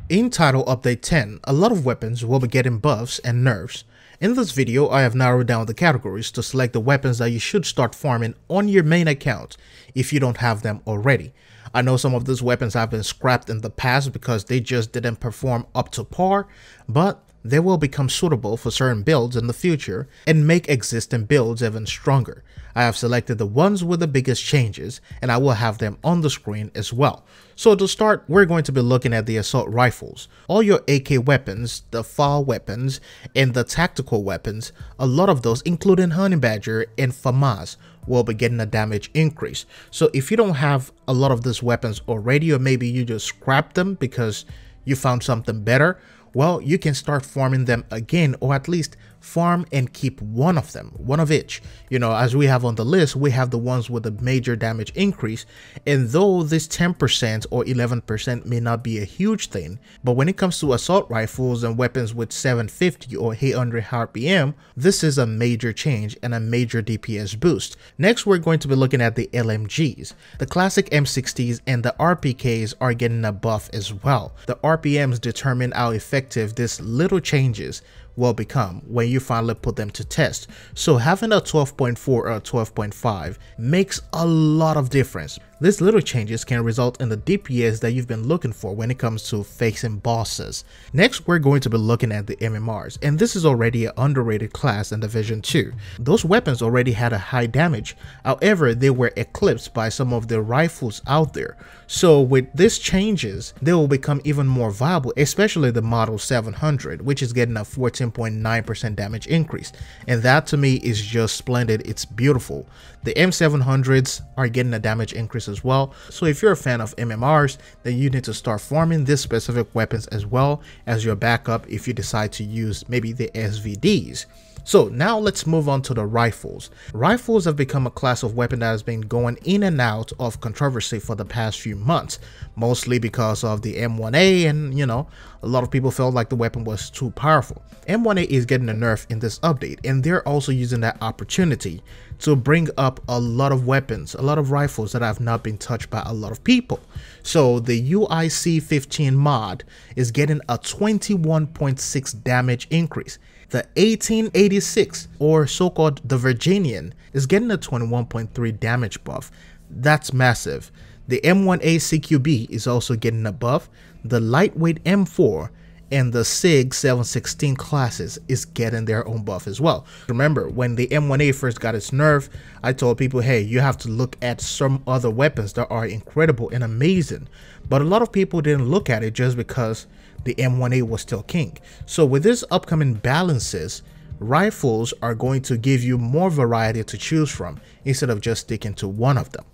In Title Update 10, a lot of weapons will be getting buffs and nerfs. In this video, I have narrowed down the categories to select the weapons that you should start farming on your main account if you don't have them already. I know some of these weapons have been scrapped in the past because they just didn't perform up to par, but they will become suitable for certain builds in the future and make existing builds even stronger. I have selected the ones with the biggest changes, and I will have them on the screen as well. So to start, we're going to be looking at the assault rifles. All your AK weapons, the FAL weapons, and the tactical weapons, a lot of those including Honey Badger and FAMAS, will be getting a damage increase. So if you don't have a lot of these weapons already, or maybe you just scrapped them because you found something better, well, you can start farming them again, or at least farm and keep one of them, one of each. You know, as we have on the list, we have the ones with a major damage increase, and though this 10% or 11% may not be a huge thing, but when it comes to assault rifles and weapons with 750 or 800 RPM, this is a major change and a major DPS boost. Next, we're going to be looking at the LMGs. The classic M60s and the RPKs are getting a buff as well. The RPMs determine how effective these little changes will become when you finally put them to test. So having a 12.4 or a 12.5 makes a lot of difference. These little changes can result in the DPS that you've been looking for when it comes to facing bosses. Next, we're going to be looking at the MMRs, and this is already an underrated class in Division 2. Those weapons already had a high damage, however they were eclipsed by some of the rifles out there. So with these changes, they will become even more viable, especially the Model 700, which is getting a 14.9% damage increase, and that to me is just splendid. It's beautiful. The M700s are getting a damage increase as well, so if you're a fan of MMRs, then you need to start farming these specific weapons as well as your backup if you decide to use maybe the SVDs. So now let's move on to the rifles. Rifles have become a class of weapon that has been going in and out of controversy for the past few months, mostly because of the M1A, and you know, a lot of people felt like the weapon was too powerful. M1A is getting a nerf in this update, and they're also using that opportunity to bring up a lot of weapons, a lot of rifles that have not been touched by a lot of people. So the UIC-15 mod is getting a 21.6 damage increase. The 1886, or so-called the Virginian, is getting a 21.3 damage buff. That's massive. The M1A CQB is also getting a buff. The lightweight M4 and the SIG 716 classes is getting their own buff as well. Remember, when the M1A first got its nerf, I told people, hey, you have to look at some other weapons that are incredible and amazing. But a lot of people didn't look at it just because the M1A was still king. So with this upcoming balances, rifles are going to give you more variety to choose from instead of just sticking to one of them.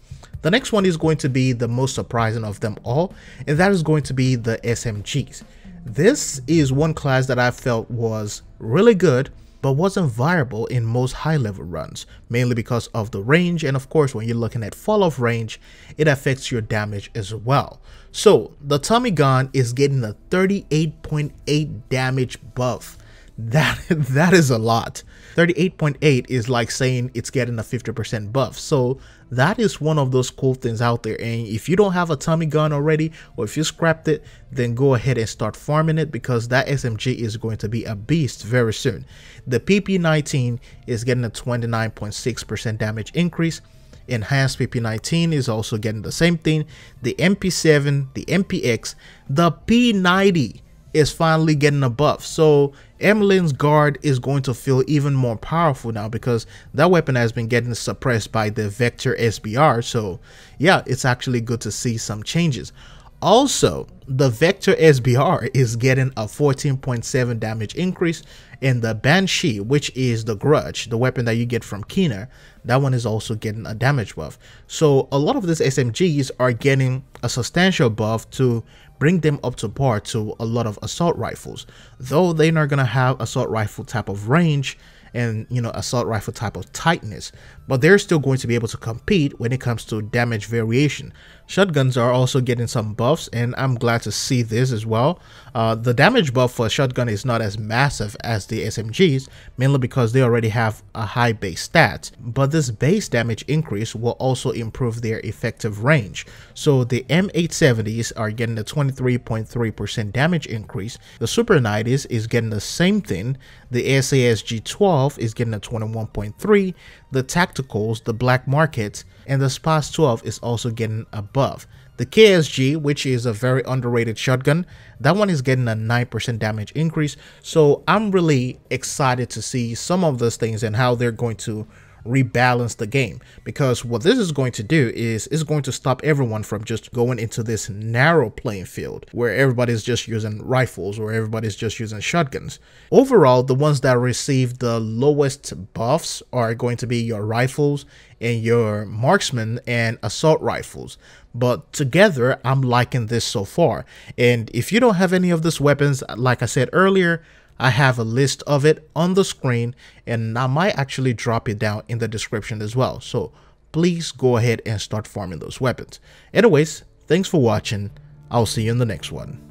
The next one is going to be the most surprising of them all, and that is going to be the SMGs. This is one class that I felt was really good, but wasn't viable in most high-level runs, mainly because of the range, and of course when you're looking at fall-off range, it affects your damage as well. So the Tommy gun is getting a 38.8 damage buff. That is a lot. 38.8 is like saying it's getting a 50% buff. So that is one of those cool things out there, and if you don't have a Tommy gun already, or if you scrapped it, then go ahead and start farming it, because that SMG is going to be a beast very soon. The PP19 is getting a 29.6% damage increase. Enhanced PP19 is also getting the same thing. The MP7, the MPX, the P90 is finally getting a buff. So Emmeline's guard is going to feel even more powerful now, because that weapon has been getting suppressed by the Vector SBR. So yeah, it's actually good to see some changes. Also, the Vector SBR is getting a 14.7 damage increase, and the Banshee, which is the Grudge, the weapon that you get from Keener, that one is also getting a damage buff. So a lot of these SMGs are getting a substantial buff to bring them up to par to a lot of assault rifles, though they're not gonna have assault rifle type of range and assault rifle type of tightness, but they're still going to be able to compete when it comes to damage variation. Shotguns are also getting some buffs, and I'm glad to see this as well. The damage buff for a shotgun is not as massive as the SMGs, mainly because they already have a high base stat, but this base damage increase will also improve their effective range. So the M870s are getting a 23.3% damage increase, the Super 90s is getting the same thing, the SASG-12 is getting a 21.3, the Tacticals, the Black Markets, and the SPAS 12 is also getting a buff. The KSG, which is a very underrated shotgun, that one is getting a 9% damage increase. So I'm really excited to see some of those things and how they're going to rebalance the game, because what this is going to do is it's going to stop everyone from just going into this narrow playing field where everybody's just using rifles or everybody's just using shotguns. Overall, the ones that receive the lowest buffs are going to be your rifles and your marksman and assault rifles, but together I'm liking this so far. And if you don't have any of these weapons, like I said earlier, I have a list of it on the screen, and I might actually drop it down in the description as well. So please go ahead and start farming those weapons. Anyways, thanks for watching. I'll see you in the next one.